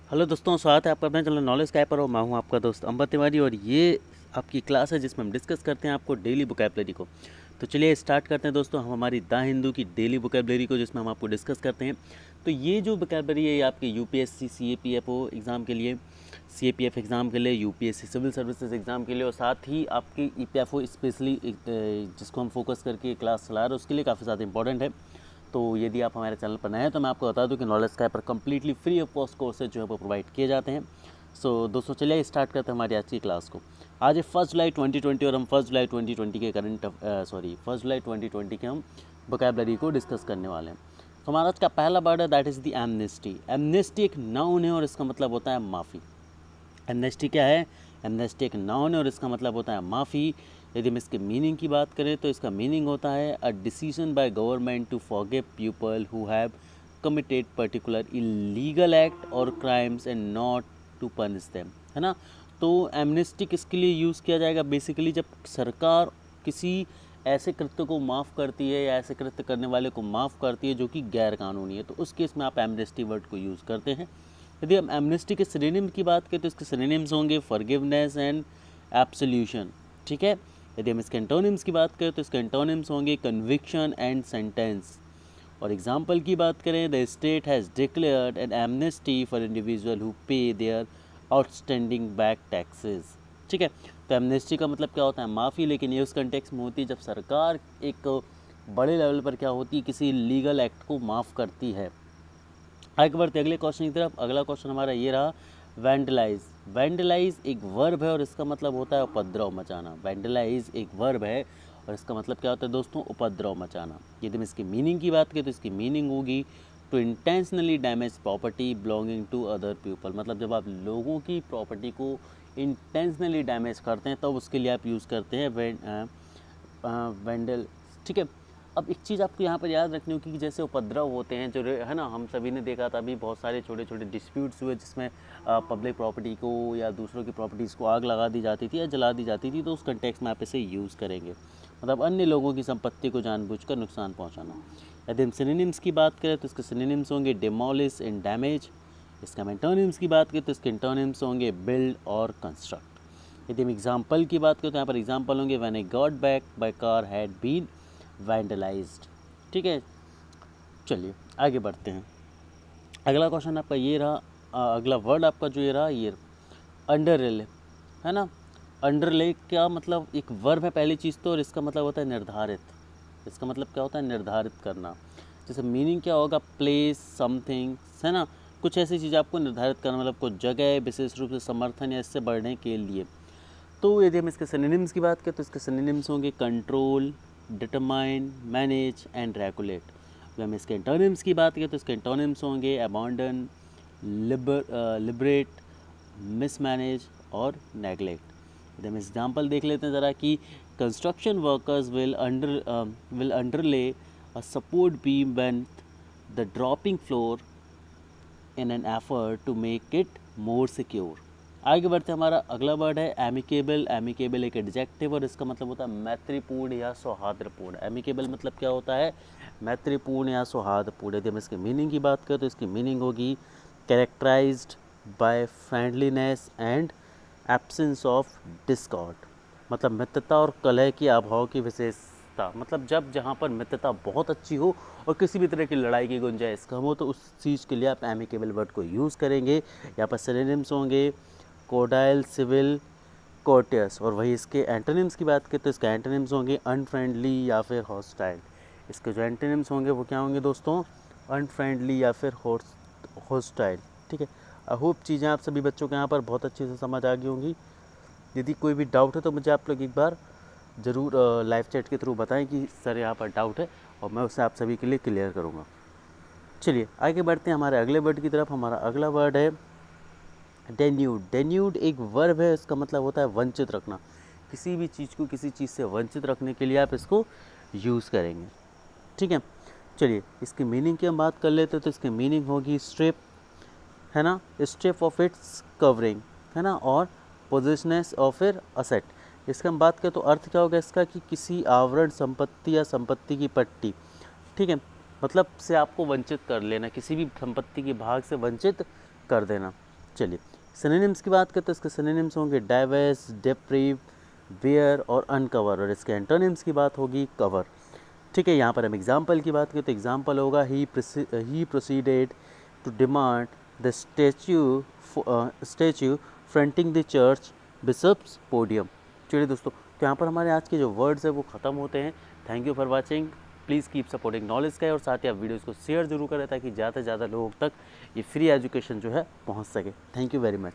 Hello दोस्तों, स्वागत है आपका अपने चैनल नॉलेज कैप पर। और मैं हूं आपका दोस्त अंबर तिवारी और ये आपकी क्लास है जिसमें हम डिस्कस करते हैं आपको डेली वोकैबुलरी को। तो चलिए स्टार्ट करते हैं दोस्तों हम हमारी द हिंदू की डेली वोकैबुलरी को, जिसमें हम आपको डिस्कस करते हैं। तो ये जो वोकैबुलरी है ये आपके यूपीएससी सीएपीएफओ एग्ज़ाम के लिए, सीएपीएफ एग्ज़ाम के लिए, यूपीएससी सिविल सर्विसेज एग्ज़ाम के लिए, और साथ ही आपकी ईपीएफओ स्पेशली जिसको हम फोकस करके क्लास चला रहे हैं उसके लिए काफ़ी ज़्यादा इंपॉर्टेंट है। तो यदि आप हमारे चैनल पर नए हैं तो मैं आपको बता दूं कि नॉलेज स्काई पर completely free of cost courses जो है वो प्रोवाइड किए जाते हैं। सो दोस्तों चलिए स्टार्ट करते हैं हमारी आज की क्लास को। आज है 1 जुलाई 2020 और हम 1 जुलाई 2020 के 1 जुलाई 2020 के हम वोकैबुलरी को डिस्कस करने वाले हैं। तो हमारा आज का पहला वर्ड है that is the amnesty. Amnesty एक नाउन है और इसका मतलब होता है माफ़ी। एमनेस्टी क्या है? एमनेस्टी एक नाउन है और इसका मतलब होता है माफ़ी। यदि हम इसके मीनिंग की बात करें तो इसका मीनिंग होता है a decision by government to forgive people who have committed particular illegal act और crimes and not to punish them, है ना। तो एमनेस्टी किसके लिए यूज़ किया जाएगा? बेसिकली जब सरकार किसी ऐसे कृत्य को माफ़ करती है या ऐसे कृत्य करने वाले को माफ़ करती है जो कि गैर कानूनी है, तो उस केस में आप एमनेस्टी वर्ड को यूज़ करते हैं। यदि हम एमनेस्टी के सिनोनिम की बात करें तो इसके सिनोनिम्स होंगे फॉरगिवनेस एंड एब्सोल्यूशन, ठीक है। यदि हम इसके एंटोनिम्स की बात करें तो इसके एंटोनिम्स होंगे कन्विक्शन एंड सेंटेंस। और एग्जाम्पल की बात करें, the state has declared an amnesty for individual who pay their outstanding back taxes, ठीक है। तो एमनेस्टी का मतलब क्या होता है? माफ़ी। लेकिन ये उस कंटेक्स्ट में होती है जब सरकार एक बड़े लेवल पर क्या होती है, किसी लीगल एक्ट को माफ़ करती है। आगे बढ़ते अगले क्वेश्चन की तरफ। अगला क्वेश्चन हमारा ये रहा, वैंडलाइज। वैंडलाइज एक वर्ब है और इसका मतलब होता है उपद्रव मचाना। वैंडलाइज एक वर्ब है और इसका मतलब क्या होता है दोस्तों? उपद्रव मचाना। यदि हम इसकी मीनिंग की बात करें तो इसकी मीनिंग होगी to intentionally damage property belonging to other people. मतलब जब आप लोगों की प्रॉपर्टी को इंटेंशनली डैमेज करते हैं तब उसके लिए आप यूज़ करते हैं वेंडल, ठीक है। अब एक चीज़ आपको यहाँ पर याद रखनी होगी कि जैसे उपद्रव होते हैं जो है ना, हम सभी ने देखा था अभी बहुत सारे छोटे छोटे डिस्प्यूट्स हुए जिसमें पब्लिक प्रॉपर्टी को या दूसरों की प्रॉपर्टीज़ को आग लगा दी जाती थी या जला दी जाती थी। तो उस कंटेक्स्ट में आप इसे यूज़ करेंगे, मतलब अन्य लोगों की संपत्ति को जानबूझकर नुकसान पहुँचाना। यदि हम सिनोनिम्स की बात करें तो इसके सिनोनिम्स होंगे डिमोलिश एंड डैमेज। इसका हम एंटोनिम्स की बात करें तो इसके एंटोनिम्स होंगे बिल्ड और कंस्ट्रक्ट। यदि हम एग्जाम्पल की बात करें तो यहाँ पर एग्जाम्पल होंगे when I got back my car had been vandalised, ठीक है। चलिए आगे बढ़ते हैं। अगला क्वेश्चन आपका ये रहा, अगला वर्ड आपका जो ये रहा ये अंडरले, है ना। अंडरले क्या मतलब? एक वर्ब है पहली चीज़ तो, और इसका मतलब होता है निर्धारित। इसका मतलब क्या होता है? निर्धारित करना। जैसे मीनिंग क्या होगा? प्लेस समथिंग, है ना। कुछ ऐसी चीज़ आपको निर्धारित करना, मतलब कुछ जगह विशेष रूप से समर्थन या इससे बढ़ने के लिए। तो यदि हम इसके सिनोनिम्स की बात करें तो इसके सिनोनिम्स होंगे control, determine, manage and regulate. अगर हम इसके एंटोनिम्स की बात करें तो इसके एंटोनिम्स होंगे अबॉन्डन, लिबरेट, मिसमैनेज और नेगलेक्ट। यदि हम एग्जाम्पल देख लेते हैं ज़रा कि construction workers will underlay a support beam when the dropping floor in an effort to make it more secure. आगे बढ़ते हमारा अगला वर्ड है एमिकेबल। एमिकेबल एक एडजेक्टिव और इसका मतलब होता है मैत्रीपूर्ण या सौहार्दपूर्ण। एमिकेबल मतलब क्या होता है? मैत्रीपूर्ण या सौहार्दपूर्ण। यदि हम इसके मीनिंग की बात करें तो इसकी मीनिंग होगी characterized by friendliness and absence of discord. मतलब मित्रता और कलह की अभाव की विशेषता। मतलब जब जहाँ पर मित्रता बहुत अच्छी हो और किसी भी तरह की लड़ाई की गुंजाइश कम हो तो उस चीज़ के लिए आप एमिकेबल वर्ड को यूज़ करेंगे। यहाँ पर सिनोनिम्स होंगे कोडाइल, सिविल, कोर्टियस। और वही इसके एंटोनिम्स की बात करें तो इसके एंटोनिम्स होंगे अनफ्रेंडली या फिर हॉस्टाइल। इसके जो एंटोनिम्स होंगे वो क्या होंगे दोस्तों? अनफ्रेंडली या फिर हॉस्टाइल, ठीक है। आई होप चीज़ें आप सभी बच्चों के यहाँ पर बहुत अच्छे से समझ आ गई होंगी। यदि कोई भी डाउट है तो मुझे आप लोग एक बार ज़रूर लाइव चैट के थ्रू बताएं कि सर यहाँ पर डाउट है, और मैं उसे आप सभी के लिए क्लियर करूँगा। चलिए आगे बढ़ते हैं हमारे अगले वर्ड की तरफ। हमारा अगला वर्ड है डेन्यूड। डेन्यूड एक वर्ब है, इसका मतलब होता है वंचित रखना। किसी भी चीज़ को किसी चीज़ से वंचित रखने के लिए आप इसको यूज़ करेंगे, ठीक है। चलिए इसकी मीनिंग की हम बात कर लेते हैं तो इसकी मीनिंग होगी स्ट्रिप, है ना, स्ट्रिप ऑफ इट्स कवरिंग, है ना, और पोजिशनेस ऑफ फिर असेट। इसका हम बात करें तो अर्थ क्या होगा इसका कि किसी आवरण, संपत्ति या संपत्ति की पट्टी, ठीक है, मतलब से आपको वंचित कर लेना, किसी भी संपत्ति के भाग से वंचित कर देना। चलिए सिनोनिम्स की बात करते हैं, इसके सिनोनिम्स होंगे डाइवर्स, डेप्रीव, वेयर और अनकवर, और इसके एंटोनिम्स की बात होगी कवर। ठीक है, यहाँ पर हम एग्जाम्पल की बात करें तो एग्जाम्पल होगा he proceeded to demand the statue fronting the church bishops podium. चलिए दोस्तों, तो यहाँ पर हमारे आज के जो वर्ड्स है वो ख़त्म होते हैं। Thank you for watching. Please keep supporting knowledge का, और साथ ही आप वीडियोज़ को शेयर जरूर करें ताकि ज़्यादा से ज़्यादा लोगों तक ये फ्री एजुकेशन जो है पहुँच सके। Thank you very much.